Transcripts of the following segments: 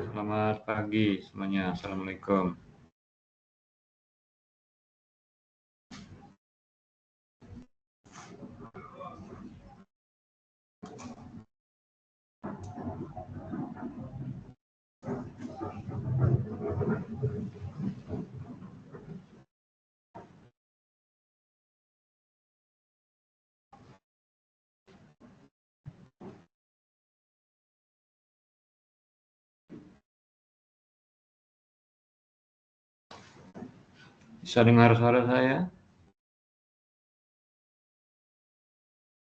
Selamat pagi semuanya. Assalamualaikum. Bisa dengar suara saya?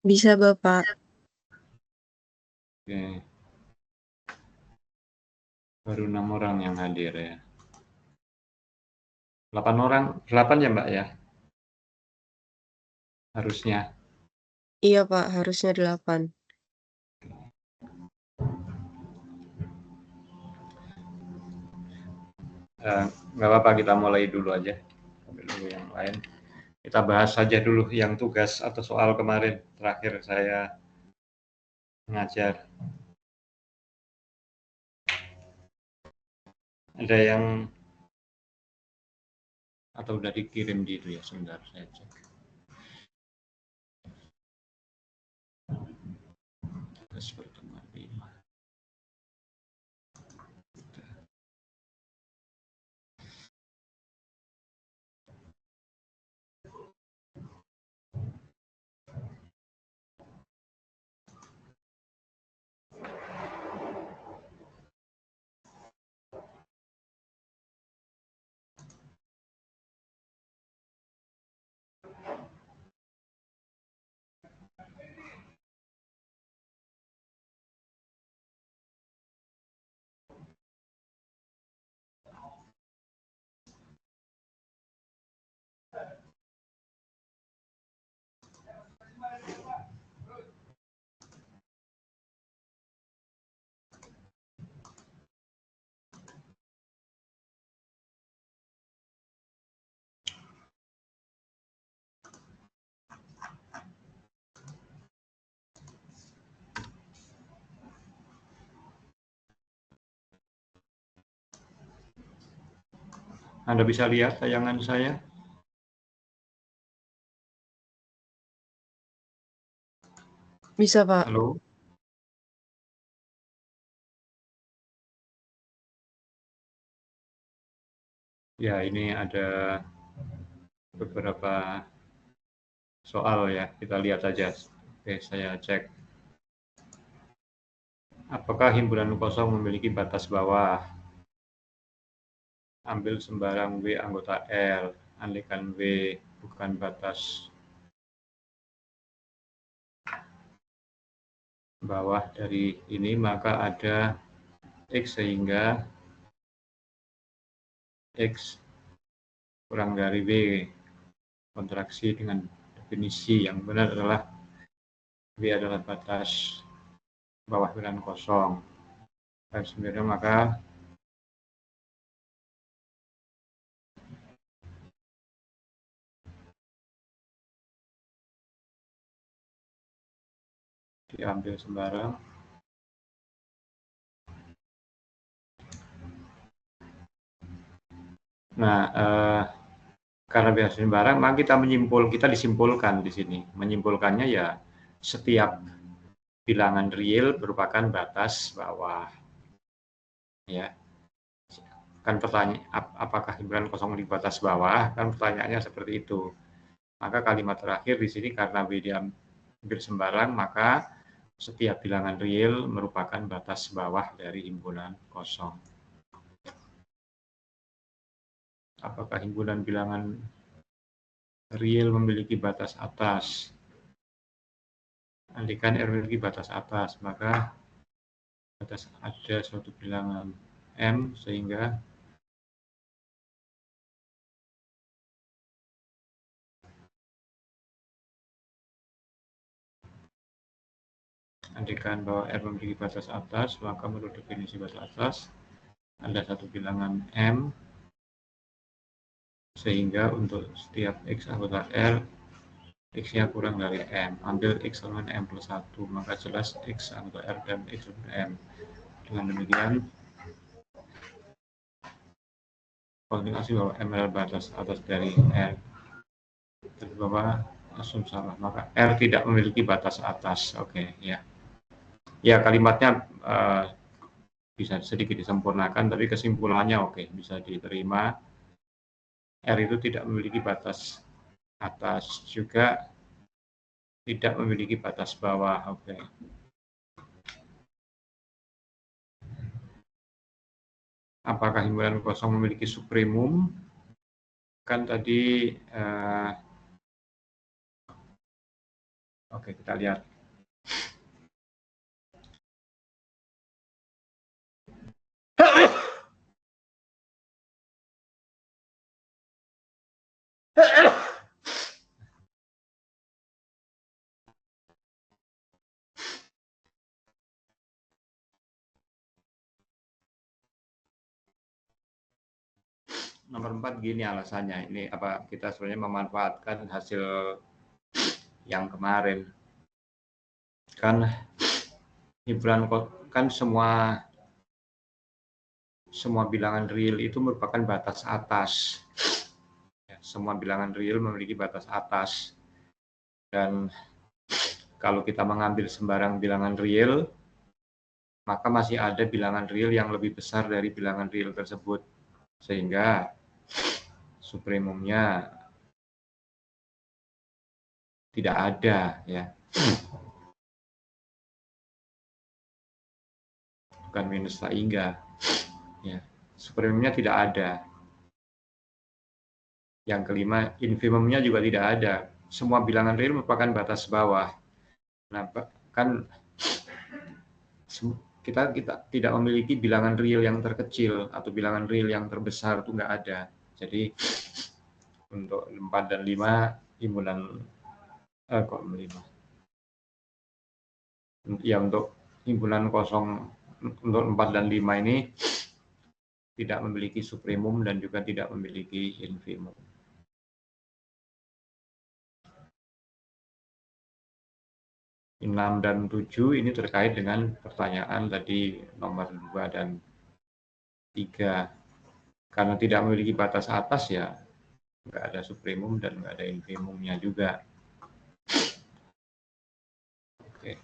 Bisa, Bapak. Oke. Baru 6 orang yang hadir ya. 8 orang, 8 ya Mbak ya? Harusnya. Iya, Pak. Harusnya 8. Nggak apa-apa, kita mulai dulu aja. Ambil dulu yang lain. Kita bahas saja dulu yang tugas atau soal kemarin. Terakhir saya mengajar. Ada yang atau udah dikirim gitu ya, sebentar saya cek. Tugas pertemuan 5. Anda bisa lihat tayangan saya? Bisa, Pak. Halo? Ya, ini ada beberapa soal ya, kita lihat saja. Oke, saya cek. Apakah himpunan kosong memiliki batas bawah? Ambil sembarang W anggota L, andaikan W bukan batas bawah dari ini, maka ada X sehingga X kurang dari W. Kontraksi dengan definisi yang benar adalah W adalah batas bawah himpunan kosong. Dan sebenarnya maka diambil sembarang. Nah, karena biasa sembarang, maka kita disimpulkan di sini. Menyimpulkannya ya setiap bilangan real merupakan batas bawah. Ya, kan pertanyaan apakah himpunan kosong di batas bawah? Kan pertanyaannya seperti itu. Maka kalimat terakhir di sini karena W diambil sembarang, maka setiap bilangan real merupakan batas bawah dari himpunan kosong. Apakah himpunan bilangan real memiliki batas atas? Andaikan R memiliki batas atas, maka batas ada suatu bilangan M sehingga andaikan bahwa R memiliki batas atas, maka menurut definisi batas atas ada satu bilangan M sehingga untuk setiap X anggota R X-nya kurang dari M. Ambil X sama M plus 1, maka jelas X anggota R dan X anggota M. Dengan demikian Konfirmasi bahwa M adalah batas atas dari R. Tapi Bapak asumsi salah, maka R tidak memiliki batas atas. Oke, ya. Ya, kalimatnya bisa sedikit disempurnakan, tapi kesimpulannya oke, bisa diterima. R itu tidak memiliki batas atas, juga tidak memiliki batas bawah. Oke. Apakah himpunan kosong memiliki supremum? Kan tadi, oke, kita lihat. Nomor 4 gini alasannya, ini apa kita sebenarnya memanfaatkan hasil yang kemarin. Kan himpunan kan semua bilangan real itu merupakan batas atas. Ya, semua bilangan real memiliki batas atas. Dan kalau kita mengambil sembarang bilangan real, maka masih ada bilangan real yang lebih besar dari bilangan real tersebut. Sehingga supremumnya tidak ada, ya. Bukan minus tak hingga, ya. Supremumnya tidak ada. Yang kelima, infimumnya juga tidak ada. Semua bilangan real merupakan batas bawah. Nah, kan kita tidak memiliki bilangan real yang terkecil atau bilangan real yang terbesar, itu nggak ada. Jadi untuk 4 dan 5 himpunan kok 5. Ya, untuk himpunan kosong untuk 4 dan 5 ini tidak memiliki supremum dan juga tidak memiliki infimum. Enam dan 7 ini terkait dengan pertanyaan tadi nomor 2 dan 3. Karena tidak memiliki batas atas, ya nggak ada supremum dan nggak ada infimumnya juga. Oke.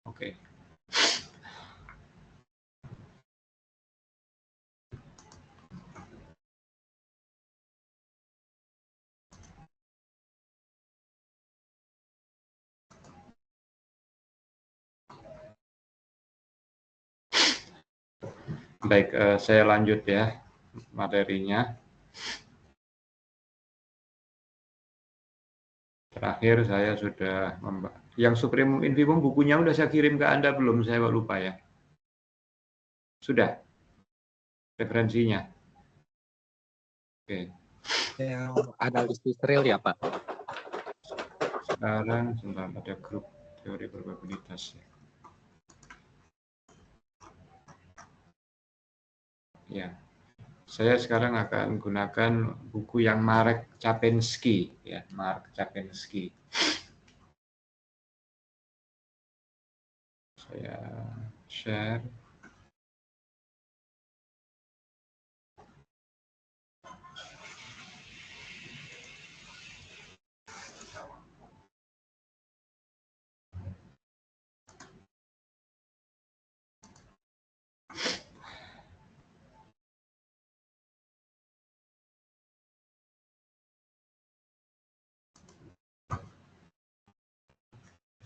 Oke. Baik, saya lanjut ya materinya. Terakhir saya sudah yang supremum infimum bukunya udah saya kirim ke Anda belum? Saya lupa ya. Sudah referensinya. Oke. Yang analisis real ya, Pak? Sekarang sebentar, ada grup teori probabilitas ya. Ya. Saya sekarang akan gunakan buku yang Marek Czapinski ya, Marek Czapinski. Saya share.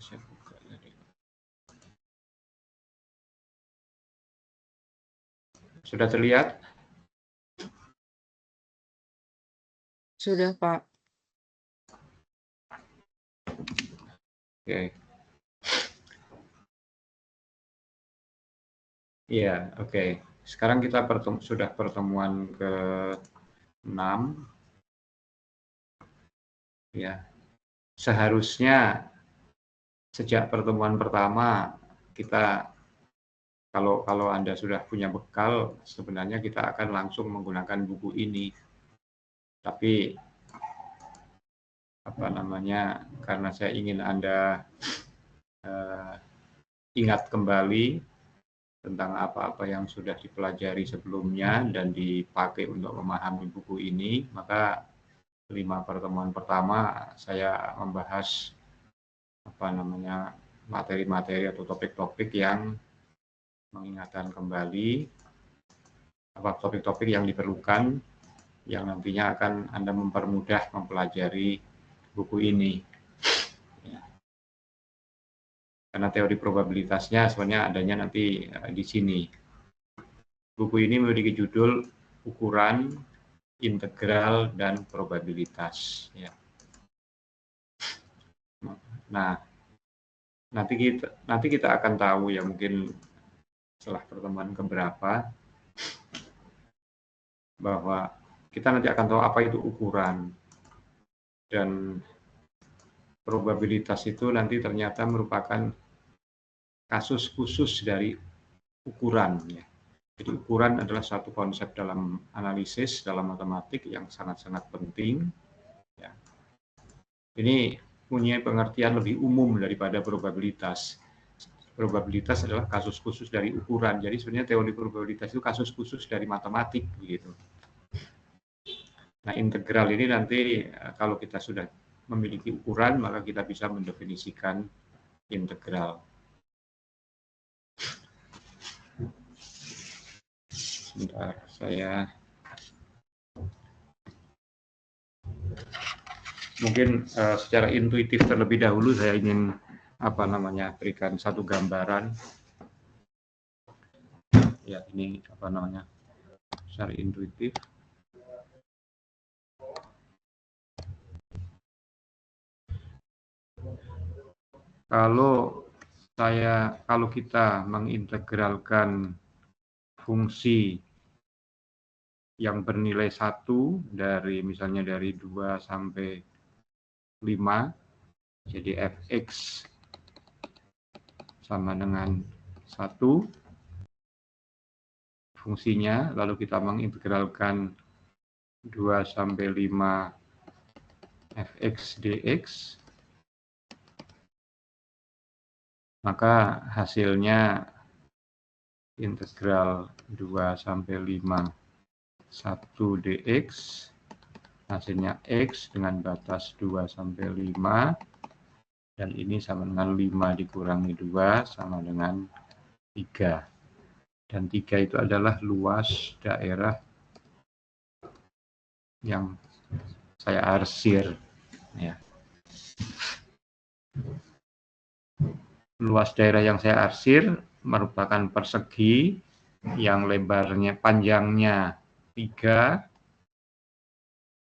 Saya buka tadi. Sudah terlihat? Sudah, Pak. Oke. Iya, oke. Sekarang kita sudah pertemuan ke-6. Ya. Seharusnya sejak pertemuan pertama kita kalau Anda sudah punya bekal, sebenarnya kita akan langsung menggunakan buku ini. Tapi apa namanya? Karena saya ingin Anda ingat kembali tentang apa-apa yang sudah dipelajari sebelumnya dan dipakai untuk memahami buku ini, maka 5 pertemuan pertama saya membahas materi-materi atau topik-topik yang mengingatkan kembali topik-topik yang diperlukan yang nantinya akan Anda mempermudah mempelajari buku ini. Karena teori probabilitasnya sebenarnya adanya nanti di sini. Buku ini memiliki judul Ukuran, Integral, dan Probabilitas. Ya. Nah, nanti kita akan tahu ya mungkin setelah pertemuan keberapa bahwa kita nanti akan tahu apa itu ukuran, dan probabilitas itu nanti ternyata merupakan kasus khusus dari ukuran. Ya. Jadi ukuran adalah satu konsep dalam analisis, dalam matematik yang sangat-sangat penting. Ya. Ini punya pengertian lebih umum daripada probabilitas. Probabilitas adalah kasus khusus dari ukuran. Jadi sebenarnya teori probabilitas itu kasus khusus dari matematik, begitu. Nah, integral ini nanti kalau kita sudah memiliki ukuran, maka kita bisa mendefinisikan integral. Sebentar, saya mungkin secara intuitif terlebih dahulu saya ingin berikan satu gambaran. Ya, ini secara intuitif. Kalau kita mengintegralkan fungsi yang bernilai 1 misalnya dari 2 sampai 5, jadi fx sama dengan 1 fungsinya, lalu kita mengintegralkan 2 sampai 5 fx dx, maka hasilnya integral 2 sampai 5 1 dx, hasilnya x dengan batas 2 sampai 5, dan ini sama dengan 5 dikurangi 2 sama dengan 3. Dan 3 itu adalah luas daerah yang saya arsir. Ya. Luas daerah yang saya arsir merupakan persegi yang panjangnya 3,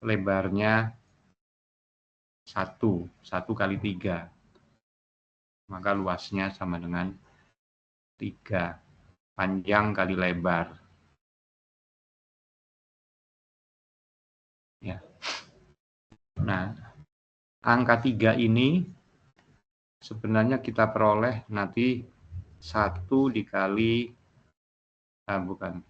lebarnya 1 kali 3. Maka luasnya sama dengan 3, panjang kali lebar. Ya. Nah, angka 3 ini sebenarnya kita peroleh nanti 1 dikali 1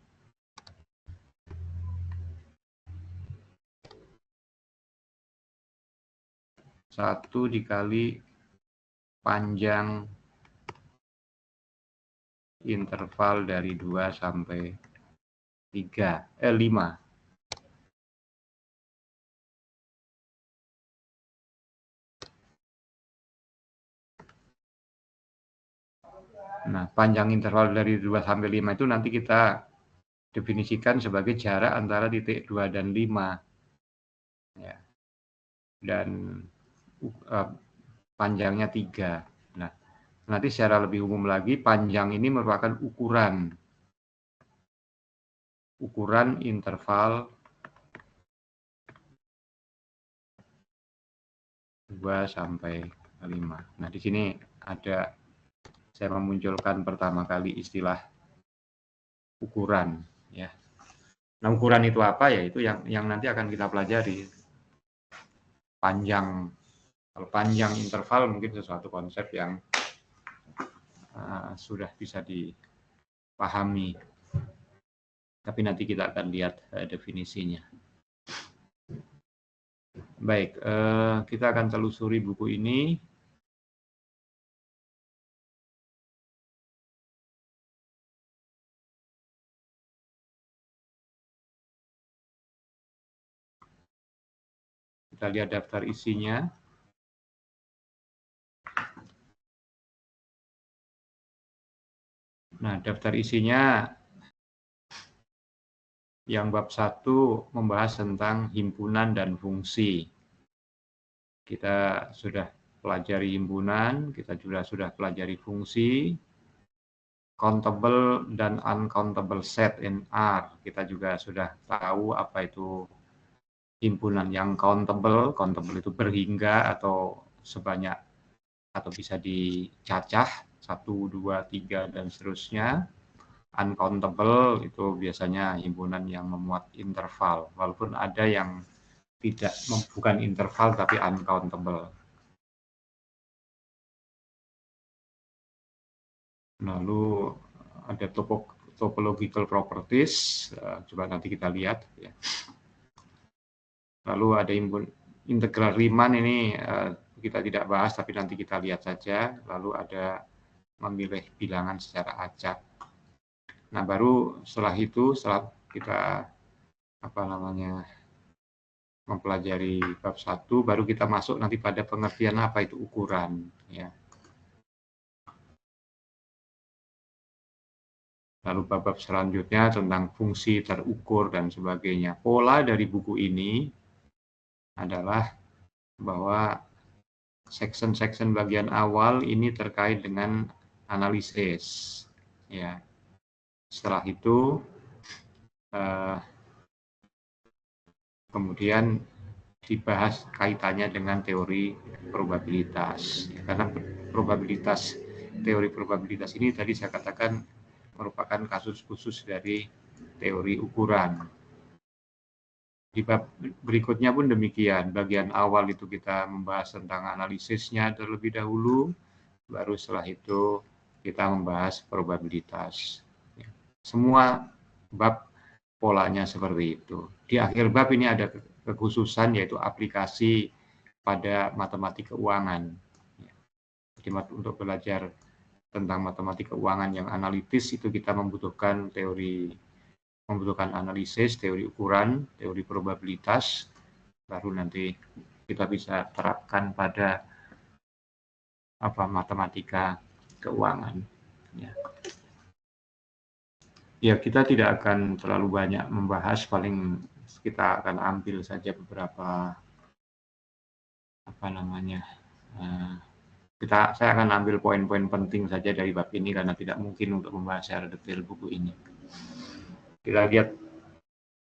dikali panjang interval dari 2 sampai 5. Nah, panjang interval dari 2 sampai 5 itu nanti kita definisikan sebagai jarak antara titik 2 dan 5. Ya. Dan panjangnya 3. Nah, nanti secara lebih umum lagi, panjang ini merupakan ukuran interval 2 sampai 5. Nah, di sini saya memunculkan pertama kali istilah ukuran, ya. Nah, ukuran itu apa ya? Itu yang nanti akan kita pelajari. Kalau panjang interval mungkin sesuatu konsep yang sudah bisa dipahami. Tapi nanti kita akan lihat definisinya. Baik, kita akan telusuri buku ini. Kita lihat daftar isinya. Nah, daftar isinya yang bab 1 membahas tentang himpunan dan fungsi. Kita sudah pelajari himpunan, kita juga sudah pelajari fungsi, countable dan uncountable set in R. Kita juga sudah tahu apa itu himpunan yang countable. Countable itu berhingga atau sebanyak atau bisa dicacah 1, 2, 3 dan seterusnya. Uncountable itu biasanya himpunan yang memuat interval, walaupun ada yang tidak, bukan interval tapi uncountable. Lalu ada topological properties, coba nanti kita lihat ya. Lalu ada integral Riemann, ini kita tidak bahas tapi nanti kita lihat saja. Lalu ada memilih bilangan secara acak. Nah, baru setelah itu, setelah kita mempelajari bab 1, baru kita masuk nanti pada pengertian apa itu ukuran ya. Lalu bab selanjutnya tentang fungsi terukur dan sebagainya. Pola dari buku ini adalah bahwa section-section bagian awal ini terkait dengan analisis ya. Setelah itu kemudian dibahas kaitannya dengan teori probabilitas. Karena teori probabilitas ini tadi saya katakan merupakan kasus khusus dari teori ukuran. Di bab berikutnya pun demikian. Bagian awal itu kita membahas tentang analisisnya terlebih dahulu, baru setelah itu kita membahas probabilitas. Semua bab polanya seperti itu. Di akhir bab ini ada kekhususan, yaitu aplikasi pada matematika keuangan. Jadi untuk belajar tentang matematika keuangan yang analitis itu kita membutuhkan analisis, teori ukuran, teori probabilitas, baru nanti kita bisa terapkan pada matematika keuangan. Ya, kita tidak akan terlalu banyak membahas, paling kita akan ambil saja beberapa saya akan ambil poin-poin penting saja dari bab ini karena tidak mungkin untuk membahas secara detail buku ini. Kita lihat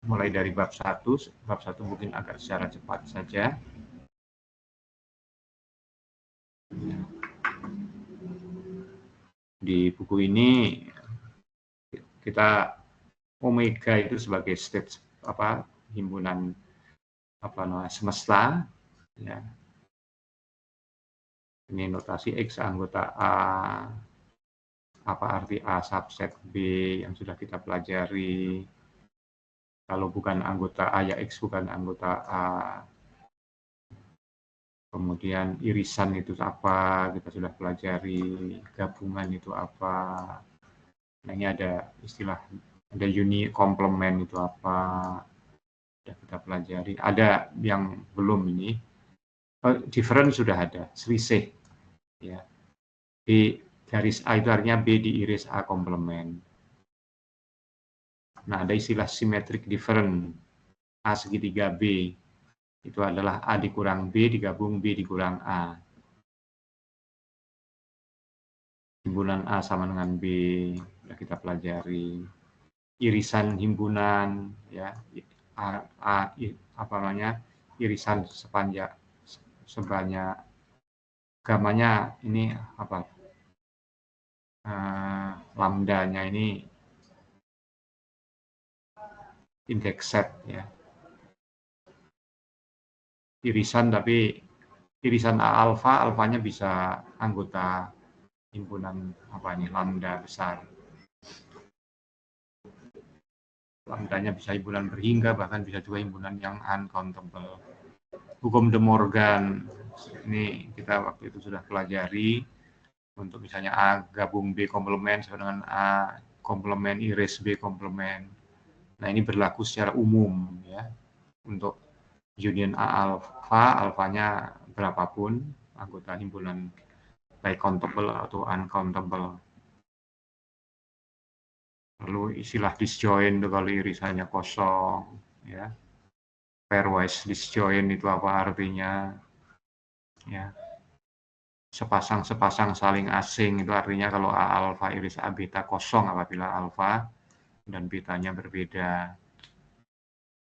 mulai dari bab 1. Bab 1 mungkin agak secara cepat saja. Di buku ini kita omega itu sebagai state himpunan semesta ya. Ini notasi X anggota A, apa arti A subset B yang sudah kita pelajari. Kalau bukan anggota A ya X bukan anggota A. Kemudian irisan itu apa, kita sudah pelajari. Gabungan itu apa. Nah, ini ada istilah, ada uni komplement itu apa, sudah kita pelajari. Ada yang belum ini, different sudah ada, selisih. Ya. B garis A itu artinya B diiris A komplement. Nah, ada istilah symmetric different, A segitiga B, itu adalah A dikurang B digabung B dikurang A. Himpunan A sama dengan B, sudah kita pelajari. Irisan himpunan, ya, irisan sebanyak gamanya ini lambdanya ini indeks set ya. Irisan tapi irisan A alfa, alfanya bisa anggota himpunan lambda besar. Lambdanya bisa himpunan berhingga, bahkan bisa juga himpunan yang uncountable. Hukum De Morgan ini kita waktu itu sudah pelajari. Untuk misalnya A gabung B komplement sama dengan A komplement iris B komplement. Nah, ini berlaku secara umum ya untuk union A alfa, alfanya berapapun, anggota himpunan baik countable atau uncountable. Lalu istilah disjoint itu kalau irisannya kosong, ya. Pairwise disjoint itu apa artinya? Ya. Sepasang saling asing itu artinya kalau A alfa iris A beta kosong apabila alfa dan betanya berbeda.